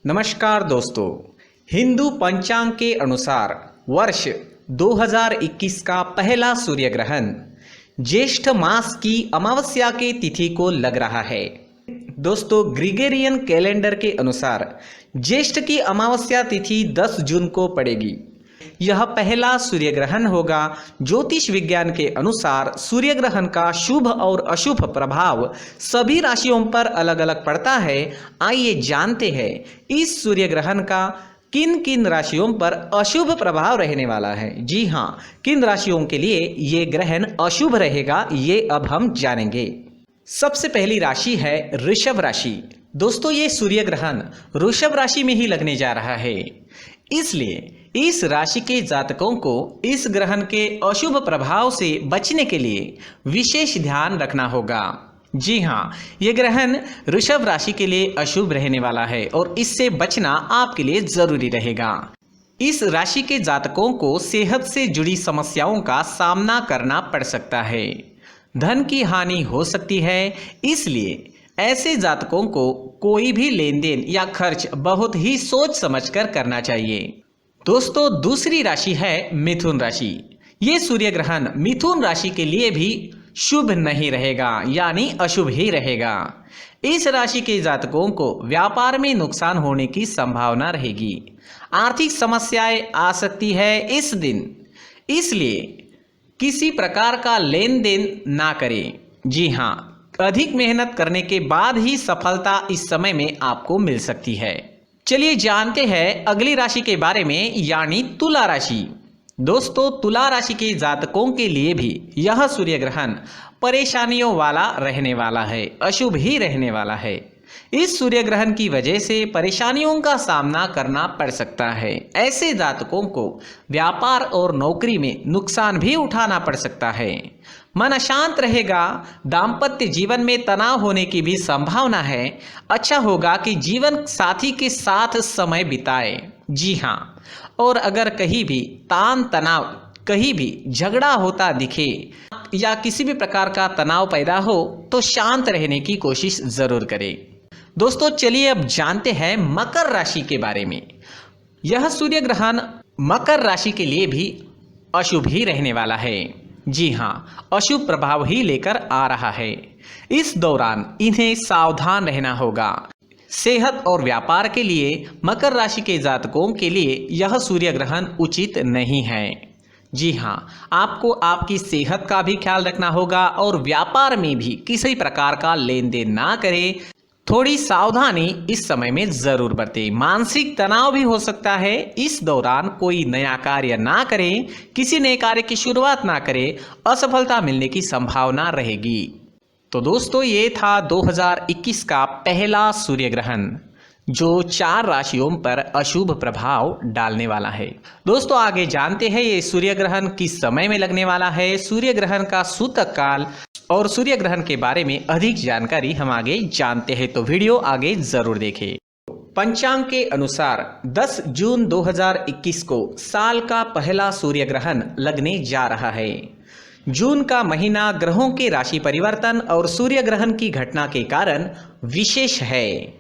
नमस्कार दोस्तों, हिंदू पंचांग के अनुसार वर्ष 2021 का पहला सूर्य ग्रहण ज्येष्ठ मास की अमावस्या के तिथि को लग रहा है। दोस्तों, ग्रिगोरियन कैलेंडर के अनुसार ज्येष्ठ की अमावस्या तिथि 10 जून को पड़ेगी। यह पहला सूर्य ग्रहण होगा। ज्योतिष विज्ञान के अनुसार सूर्य ग्रहण का शुभ और अशुभ प्रभाव सभी राशियों पर अलग अलग पड़ता है। आइए जानते हैं इस सूर्य ग्रहण का किन किन राशियों पर अशुभ प्रभाव रहने वाला है। जी हाँ, किन राशियों के लिए ये ग्रहण अशुभ रहेगा, ये अब हम जानेंगे। सबसे पहली राशि है वृषभ राशि। दोस्तों, ये सूर्य ग्रहण वृषभ राशि में ही लगने जा रहा है, इसलिए इस राशि के जातकों को इस ग्रहण के अशुभ प्रभाव से बचने के लिए विशेष ध्यान रखना होगा। जी हाँ, ये ग्रहण वृषभ राशि के लिए अशुभ रहने वाला है और इससे बचना आपके लिए जरूरी रहेगा। इस राशि के जातकों को सेहत से जुड़ी समस्याओं का सामना करना पड़ सकता है, धन की हानि हो सकती है, इसलिए ऐसे जातकों को कोई भी लेन देन या खर्च बहुत ही सोच समझकर करना चाहिए। दोस्तों, दूसरी राशि है मिथुन राशि। ये सूर्य ग्रहण मिथुन राशि के लिए भी शुभ नहीं रहेगा, यानी अशुभ ही रहेगा। इस राशि के जातकों को व्यापार में नुकसान होने की संभावना रहेगी। आर्थिक समस्याएं आ सकती है इस दिन, इसलिए किसी प्रकार का लेन देन ना करें। जी हाँ, अधिक मेहनत करने के बाद ही सफलता इस समय में आपको मिल सकती है। चलिए जानते हैं अगली राशि के बारे में, यानी तुला राशि। दोस्तों, तुला राशि के जातकों के लिए भी यह सूर्य ग्रहण परेशानियों वाला रहने वाला है, अशुभ ही रहने वाला है। इस सूर्य ग्रहण की वजह से परेशानियों का सामना करना पड़ सकता है। ऐसे जातकों को व्यापार और नौकरी में नुकसान भी उठाना पड़ सकता है। मन अशांत रहेगा। दाम्पत्य जीवन में तनाव होने की भी संभावना है। अच्छा होगा कि जीवन साथी के साथ समय बिताए। जी हाँ, और अगर कहीं भी तान तनाव, कहीं भी झगड़ा होता दिखे या किसी भी प्रकार का तनाव पैदा हो तो शांत रहने की कोशिश जरूर करें। दोस्तों, चलिए अब जानते हैं मकर राशि के बारे में। यह सूर्य ग्रहण मकर राशि के लिए भी अशुभ ही रहने वाला है। जी हाँ, अशुभ प्रभाव ही लेकर आ रहा है। इस दौरान इन्हें सावधान रहना होगा। सेहत और व्यापार के लिए मकर राशि के जातकों के लिए यह सूर्य ग्रहण उचित नहीं है। जी हाँ, आपको आपकी सेहत का भी ख्याल रखना होगा और व्यापार में भी किसी प्रकार का लेन देन ना करें। थोड़ी सावधानी इस समय में जरूर बरतें। मानसिक तनाव भी हो सकता है। इस दौरान कोई नया कार्य ना करें, किसी नए कार्य की शुरुआत ना करें, असफलता मिलने की संभावना रहेगी। तो दोस्तों, ये था 2021 का पहला सूर्य ग्रहण जो 4 राशियों पर अशुभ प्रभाव डालने वाला है। दोस्तों, आगे जानते हैं ये सूर्य ग्रहण किस समय में लगने वाला है, सूर्य ग्रहण का सूतक काल और सूर्य ग्रहण के बारे में अधिक जानकारी हम आगे जानते हैं, तो वीडियो आगे जरूर देखें। पंचांग के अनुसार 10 जून 2021 को साल का पहला सूर्य ग्रहण लगने जा रहा है। जून का महीना ग्रहों के राशि परिवर्तन और सूर्य ग्रहण की घटना के कारण विशेष है।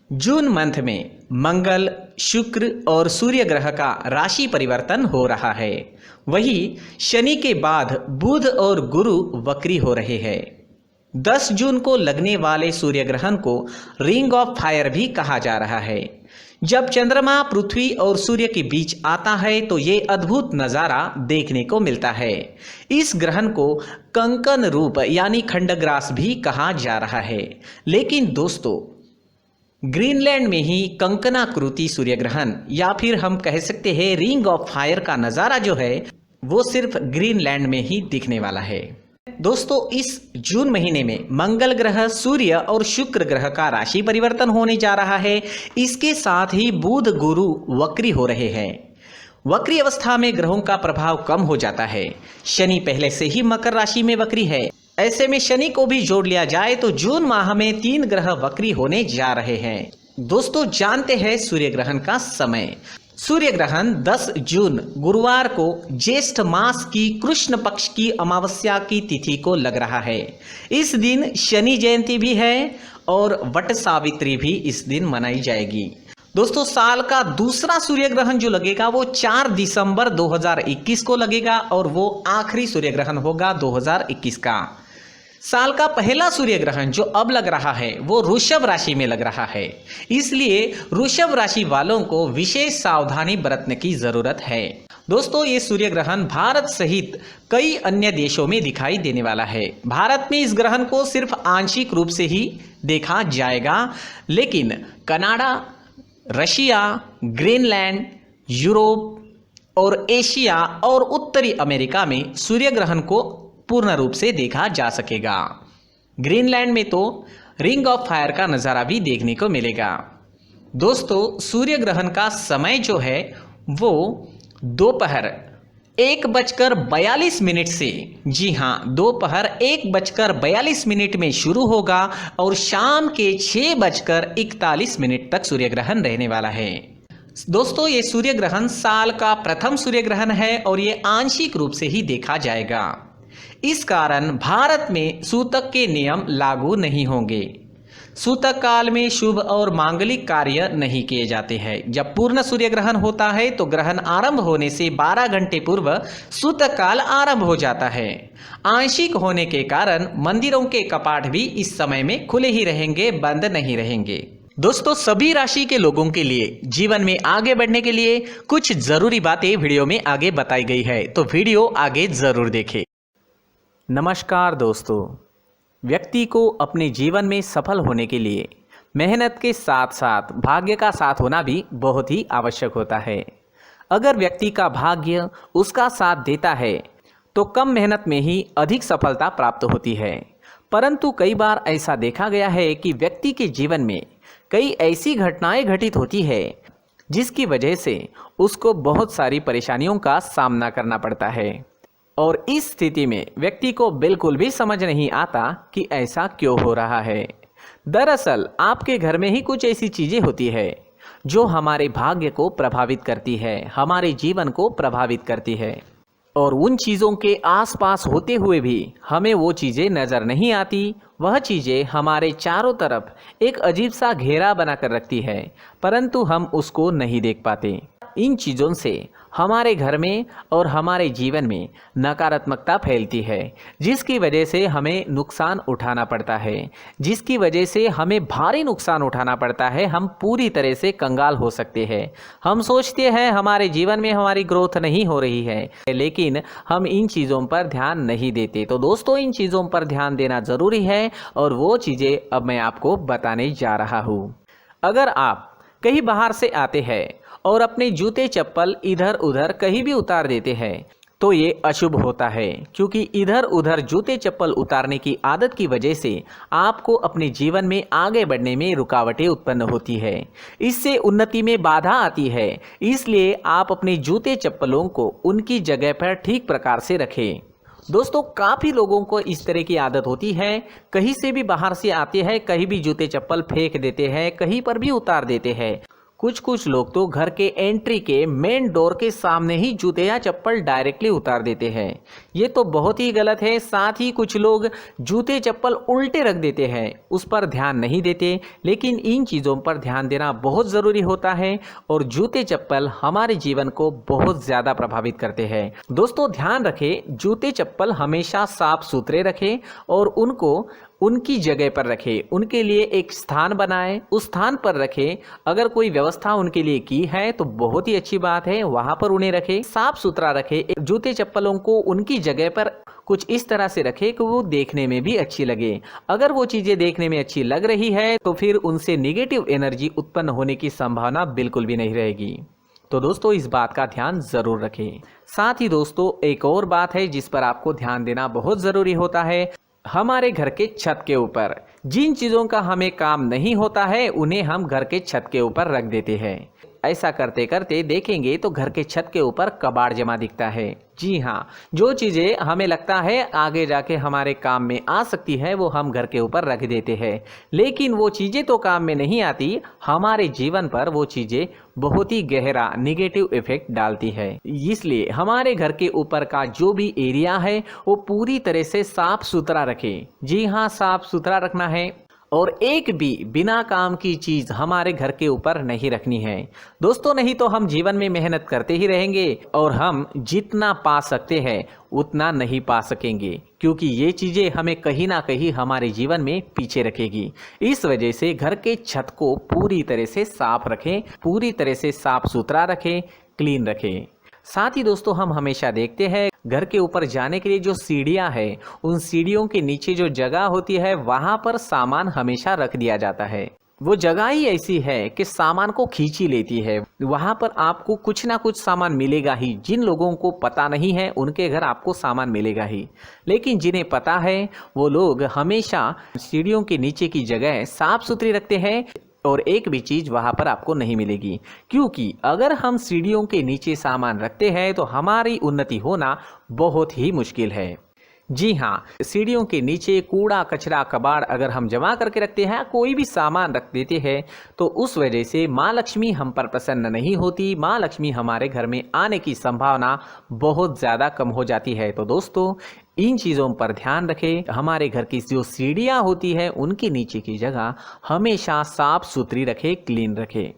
जून मंथ में मंगल, शुक्र और सूर्य ग्रह का राशि परिवर्तन हो रहा है। वहीं शनि के बाद बुध और गुरु वक्री हो रहे हैं। 10 जून को लगने वाले सूर्य ग्रहण को रिंग ऑफ फायर भी कहा जा रहा है। जब चंद्रमा पृथ्वी और सूर्य के बीच आता है तो ये अद्भुत नज़ारा देखने को मिलता है। इस ग्रहण को कंकन रूप यानी खंडग्रास भी कहा जा रहा है। लेकिन दोस्तों, ग्रीनलैंड में ही कंकनाकृति सूर्य ग्रहण या फिर हम कह सकते हैं रिंग ऑफ फायर का नज़ारा जो है वो सिर्फ ग्रीनलैंड में ही दिखने वाला है। दोस्तों, इस जून महीने में मंगल ग्रह, सूर्य और शुक्र ग्रह का राशि परिवर्तन होने जा रहा है। इसके साथ ही बुध गुरु वक्री हो रहे हैं। वक्री अवस्था में ग्रहों का प्रभाव कम हो जाता है। शनि पहले से ही मकर राशि में वक्री है। ऐसे में शनि को भी जोड़ लिया जाए तो जून माह में 3 ग्रह वक्री होने जा रहे हैं। दोस्तों, जानते हैं सूर्य ग्रहण का समय। सूर्य ग्रहण 10 जून गुरुवार को ज्येष्ठ मास की कृष्ण पक्ष की अमावस्या की तिथि को लग रहा है। इस दिन शनि जयंती भी है और वट सावित्री भी इस दिन मनाई जाएगी। दोस्तों साल का दूसरा सूर्य ग्रहण जो लगेगा वो 4 दिसंबर 2021 को लगेगा और वो आखिरी सूर्य ग्रहण होगा 2021 का। साल का पहला सूर्य ग्रहण जो अब लग रहा है वो वृषभ राशि में लग रहा है, इसलिए वृषभ राशि वालों को विशेष सावधानी बरतने की जरूरत है। दोस्तों ये सूर्य ग्रहण भारत सहित कई अन्य देशों में दिखाई देने वाला है। भारत में इस ग्रहण को सिर्फ आंशिक रूप से ही देखा जाएगा, लेकिन कनाडा, रशिया, ग्रीनलैंड, यूरोप और एशिया और उत्तरी अमेरिका में सूर्य ग्रहण को पूर्ण रूप से देखा जा सकेगा। ग्रीनलैंड में तो रिंग ऑफ फायर का नज़ारा भी देखने को मिलेगा। दोस्तों सूर्य ग्रहण का समय जो है वो दोपहर 1:42 से, जी हाँ, दोपहर 1:42 में शुरू होगा और शाम के 6:41 तक सूर्य ग्रहण रहने वाला है। दोस्तों ये सूर्य ग्रहण साल का प्रथम सूर्य ग्रहण है और ये आंशिक रूप से ही देखा जाएगा। इस कारण भारत में सूतक के नियम लागू नहीं होंगे। सूतक काल में शुभ और मांगलिक कार्य नहीं किए जाते हैं। जब पूर्ण सूर्य ग्रहण होता है तो ग्रहण आरंभ होने से 12 घंटे पूर्व सूतक काल आरंभ हो जाता है। आंशिक होने के कारण मंदिरों के कपाट भी इस समय में खुले ही रहेंगे, बंद नहीं रहेंगे। दोस्तों सभी राशि के लोगों के लिए जीवन में आगे बढ़ने के लिए कुछ जरूरी बातें वीडियो में आगे बताई गई है, तो वीडियो आगे जरूर देखें। नमस्कार दोस्तों, व्यक्ति को अपने जीवन में सफल होने के लिए मेहनत के साथ साथ भाग्य का साथ होना भी बहुत ही आवश्यक होता है। अगर व्यक्ति का भाग्य उसका साथ देता है तो कम मेहनत में ही अधिक सफलता प्राप्त होती है, परंतु कई बार ऐसा देखा गया है कि व्यक्ति के जीवन में कई ऐसी घटनाएं घटित होती है जिसकी वजह से उसको बहुत सारी परेशानियों का सामना करना पड़ता है और इस स्थिति में व्यक्ति को बिल्कुल भी समझ नहीं आता कि ऐसा क्यों हो रहा है। दरअसल आपके घर में ही कुछ ऐसी चीज़ें होती है जो हमारे भाग्य को प्रभावित करती है, हमारे जीवन को प्रभावित करती है और उन चीज़ों के आसपास होते हुए भी हमें वो चीज़ें नज़र नहीं आती। वह चीज़ें हमारे चारों तरफ एक अजीब सा घेरा बनाकर रखती है, परंतु हम उसको नहीं देख पाते। इन चीज़ों से हमारे घर में और हमारे जीवन में नकारात्मकता फैलती है, जिसकी वजह से हमें नुकसान उठाना पड़ता है, जिसकी वजह से हमें भारी नुकसान उठाना पड़ता है। हम पूरी तरह से कंगाल हो सकते हैं। हम सोचते हैं हमारे जीवन में हमारी ग्रोथ नहीं हो रही है, लेकिन हम इन चीज़ों पर ध्यान नहीं देते। तो दोस्तों इन चीज़ों पर ध्यान देना ज़रूरी है और वो चीज़ें अब मैं आपको बताने जा रहा हूँ। अगर आप कहीं बाहर से आते हैं और अपने जूते चप्पल इधर उधर कहीं भी उतार देते हैं तो ये अशुभ होता है, क्योंकि इधर उधर जूते चप्पल उतारने की आदत की वजह से आपको अपने जीवन में आगे बढ़ने में रुकावटें उत्पन्न होती है। इससे उन्नति में बाधा आती है। इसलिए आप अपने जूते चप्पलों को उनकी जगह पर ठीक प्रकार से रखें। दोस्तों काफ़ी लोगों को इस तरह की आदत होती है, कहीं से भी बाहर से आते हैं कहीं भी जूते चप्पल फेंक देते हैं, कहीं पर भी उतार देते हैं। कुछ लोग तो घर के एंट्री के मेन डोर के सामने ही जूते या चप्पल डायरेक्टली उतार देते हैं। ये तो बहुत ही गलत है। साथ ही कुछ लोग जूते चप्पल उल्टे रख देते हैं, उस पर ध्यान नहीं देते, लेकिन इन चीज़ों पर ध्यान देना बहुत ज़रूरी होता है और जूते चप्पल हमारे जीवन को बहुत ज़्यादा प्रभावित करते हैं। दोस्तों ध्यान रखें, जूते चप्पल हमेशा साफ सुथरे रखें और उनको उनकी जगह पर रखें। उनके लिए एक स्थान बनाएं, उस स्थान पर रखें। अगर कोई व्यवस्था उनके लिए की है तो बहुत ही अच्छी बात है, वहां पर उन्हें रखें, साफ सुथरा रखें। जूते चप्पलों को उनकी जगह पर कुछ इस तरह से रखें कि वो देखने में भी अच्छी लगे। अगर वो चीज़ें देखने में अच्छी लग रही है तो फिर उनसे नेगेटिव एनर्जी उत्पन्न होने की संभावना बिल्कुल भी नहीं रहेगी। तो दोस्तों इस बात का ध्यान ज़रूर रखें। साथ ही दोस्तों एक और बात है जिस पर आपको ध्यान देना बहुत ज़रूरी होता है। हमारे घर के छत के ऊपर जिन चीज़ों का हमें काम नहीं होता है उन्हें हम घर के छत के ऊपर रख देते हैं। ऐसा करते करते देखेंगे तो घर के छत के ऊपर कबाड़ जमा दिखता है। जी हाँ, जो चीज़ें हमें लगता है आगे जाके हमारे काम में आ सकती है वो हम घर के ऊपर रख देते हैं, लेकिन वो चीज़ें तो काम में नहीं आती, हमारे जीवन पर वो चीज़ें बहुत ही गहरा नेगेटिव इफेक्ट डालती है। इसलिए हमारे घर के ऊपर का जो भी एरिया है वो पूरी तरह से साफ सुथरा रखें। जी हाँ, साफ सुथरा रखना है। और एक भी बिना काम की चीज हमारे घर के ऊपर नहीं रखनी है दोस्तों। नहीं तो हम जीवन में मेहनत करते ही रहेंगे और हम जितना पा सकते हैं उतना नहीं पा सकेंगे, क्योंकि ये चीजें हमें कहीं ना कहीं हमारे जीवन में पीछे रखेगी। इस वजह से घर के छत को पूरी तरह से साफ रखें, पूरी तरह से साफ सुथरा रखें, क्लीन रखें। साथ ही दोस्तों हम हमेशा देखते हैं घर के ऊपर जाने के लिए जो सीढ़ियां हैं, उन सीढ़ियों के नीचे जो जगह होती है वहां पर सामान हमेशा रख दिया जाता है। वो जगह ही ऐसी है कि सामान को खींची लेती है। वहां पर आपको कुछ ना कुछ सामान मिलेगा ही। जिन लोगों को पता नहीं है उनके घर आपको सामान मिलेगा ही, लेकिन जिन्हें पता है वो लोग हमेशा सीढ़ियों के नीचे की जगह साफ सुथरी रखते हैं और एक भी चीज वहां पर आपको नहीं मिलेगी। क्योंकि अगर हम सीढ़ियों के नीचे सामान रखते हैं तो हमारी उन्नति होना बहुत ही मुश्किल है। जी हाँ, सीढ़ियों के नीचे कूड़ा कचरा कबाड़ अगर हम जमा करके रखते हैं, कोई भी सामान रख देते हैं, तो उस वजह से माँ लक्ष्मी हम पर प्रसन्न नहीं होती। माँ लक्ष्मी हमारे घर में आने की संभावना बहुत ज़्यादा कम हो जाती है। तो दोस्तों इन चीज़ों पर ध्यान रखें। हमारे घर की जो सीढ़ियाँ होती है उनके नीचे की जगह हमेशा साफ सुथरी रखें, क्लीन रखें।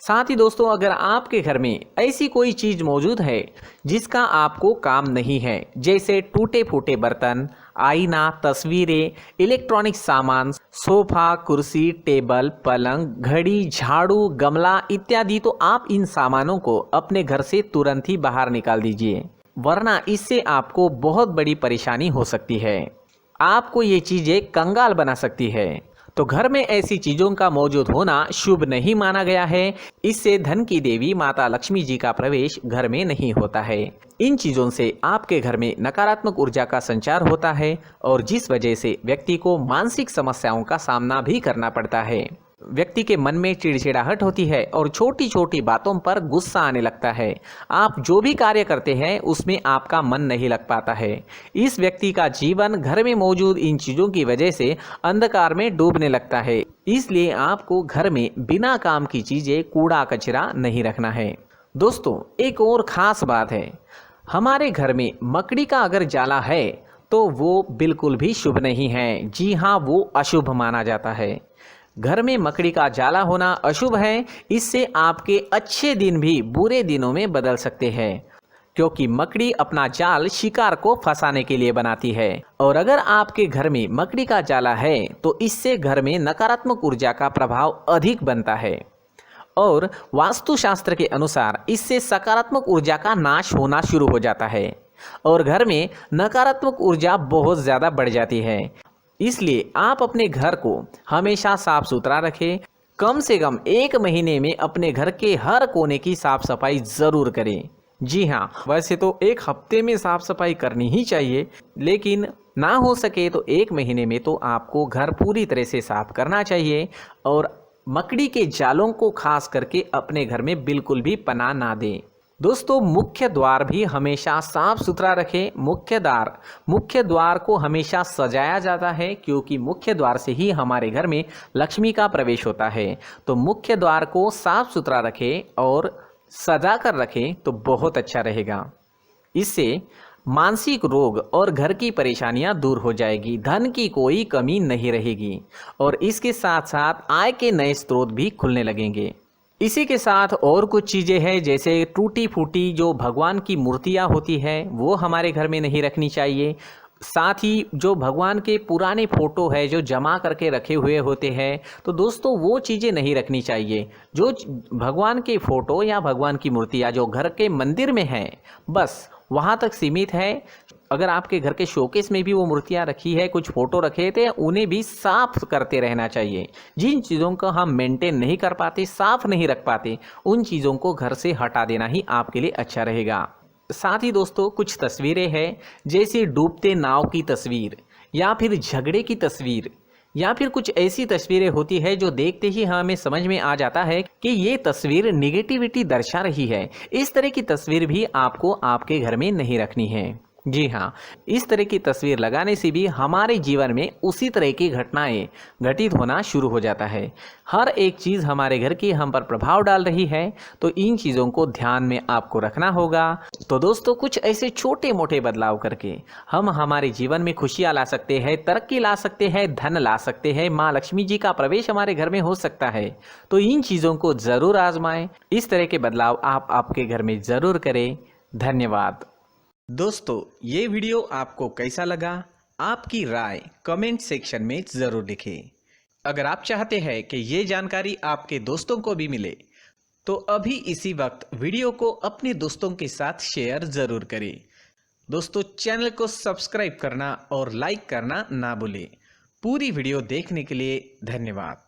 साथ ही दोस्तों अगर आपके घर में ऐसी कोई चीज मौजूद है जिसका आपको काम नहीं है, जैसे टूटे फूटे बर्तन, आईना, तस्वीरें, इलेक्ट्रॉनिक सामान, सोफा, कुर्सी, टेबल, पलंग, घड़ी, झाड़ू, गमला इत्यादि, तो आप इन सामानों को अपने घर से तुरंत ही बाहर निकाल दीजिए, वरना इससे आपको बहुत बड़ी परेशानी हो सकती है। आपको ये चीजें कंगाल बना सकती है। तो घर में ऐसी चीजों का मौजूद होना शुभ नहीं माना गया है। इससे धन की देवी माता लक्ष्मी जी का प्रवेश घर में नहीं होता है। इन चीजों से आपके घर में नकारात्मक ऊर्जा का संचार होता है और जिस वजह से व्यक्ति को मानसिक समस्याओं का सामना भी करना पड़ता है। व्यक्ति के मन में चिड़चिड़ाहट होती है और छोटी छोटी बातों पर गुस्सा आने लगता है। आप जो भी कार्य करते हैं उसमें आपका मन नहीं लग पाता है। इस व्यक्ति का जीवन घर में मौजूद इन चीज़ों की वजह से अंधकार में डूबने लगता है। इसलिए आपको घर में बिना काम की चीज़ें, कूड़ा कचरा नहीं रखना है। दोस्तों एक और ख़ास बात है, हमारे घर में मकड़ी का अगर जाला है तो वो बिल्कुल भी शुभ नहीं है। जी हाँ, वो अशुभ माना जाता है। घर में मकड़ी का जाला होना अशुभ है। इससे आपके अच्छे दिन भी बुरे दिनों में बदल सकते हैं, क्योंकि मकड़ी अपना जाल शिकार को फंसाने के लिए बनाती है। और अगर आपके घर में मकड़ी का जाला है तो इससे घर में नकारात्मक ऊर्जा का प्रभाव अधिक बनता है और वास्तुशास्त्र के अनुसार इससे सकारात्मक ऊर्जा का नाश होना शुरू हो जाता है और घर में नकारात्मक ऊर्जा बहुत ज़्यादा बढ़ जाती है। इसलिए आप अपने घर को हमेशा साफ सुथरा रखें। कम से कम 1 महीने में अपने घर के हर कोने की साफ सफाई ज़रूर करें। जी हाँ, वैसे तो 1 हफ्ते में साफ सफाई करनी ही चाहिए, लेकिन ना हो सके तो 1 महीने में तो आपको घर पूरी तरह से साफ करना चाहिए। और मकड़ी के जालों को खास करके अपने घर में बिल्कुल भी पनाह ना दें। दोस्तों मुख्य द्वार भी हमेशा साफ सुथरा रखें। मुख्य द्वार को हमेशा सजाया जाता है, क्योंकि मुख्य द्वार से ही हमारे घर में लक्ष्मी का प्रवेश होता है। तो मुख्य द्वार को साफ सुथरा रखें और सजा कर रखें तो बहुत अच्छा रहेगा। इससे मानसिक रोग और घर की परेशानियां दूर हो जाएगी, धन की कोई कमी नहीं रहेगी और इसके साथ साथ आय के नए स्रोत भी खुलने लगेंगे। इसी के साथ और कुछ चीज़ें हैं, जैसे टूटी फूटी जो भगवान की मूर्तियां होती हैं वो हमारे घर में नहीं रखनी चाहिए। साथ ही जो भगवान के पुराने फ़ोटो है जो जमा करके रखे हुए होते हैं, तो दोस्तों वो चीज़ें नहीं रखनी चाहिए। जो भगवान के फ़ोटो या भगवान की मूर्तियाँ जो घर के मंदिर में हैं बस वहाँ तक सीमित है। अगर आपके घर के शोकेस में भी वो मूर्तियाँ रखी है, कुछ फ़ोटो रखे थे, उन्हें भी साफ करते रहना चाहिए। जिन चीज़ों को हम मेंटेन नहीं कर पाते, साफ नहीं रख पाते, उन चीज़ों को घर से हटा देना ही आपके लिए अच्छा रहेगा। साथ ही दोस्तों कुछ तस्वीरें हैं, जैसे डूबते नाव की तस्वीर या फिर झगड़े की तस्वीर या फिर कुछ ऐसी तस्वीरें होती है जो देखते ही हमें समझ में आ जाता है कि ये तस्वीर निगेटिविटी दर्शा रही है। इस तरह की तस्वीर भी आपको आपके घर में नहीं रखनी है। जी हाँ, इस तरह की तस्वीर लगाने से भी हमारे जीवन में उसी तरह की घटनाएं घटित होना शुरू हो जाता है। हर एक चीज़ हमारे घर की हम पर प्रभाव डाल रही है, तो इन चीज़ों को ध्यान में आपको रखना होगा। तो दोस्तों, कुछ ऐसे छोटे मोटे बदलाव करके हम हमारे जीवन में खुशियाँ ला सकते हैं, तरक्की ला सकते हैं, धन ला सकते हैं, माँ लक्ष्मी जी का प्रवेश हमारे घर में हो सकता है। तो इन चीज़ों को ज़रूर आजमाएं। इस तरह के बदलाव आप आपके घर में ज़रूर करें। धन्यवाद। दोस्तों, ये वीडियो आपको कैसा लगा? आपकी राय कमेंट सेक्शन में ज़रूर लिखें। अगर आप चाहते हैं कि ये जानकारी आपके दोस्तों को भी मिले, तो अभी इसी वक्त वीडियो को अपने दोस्तों के साथ शेयर ज़रूर करें। दोस्तों, चैनल को सब्सक्राइब करना और लाइक करना ना भूलें। पूरी वीडियो देखने के लिए धन्यवाद।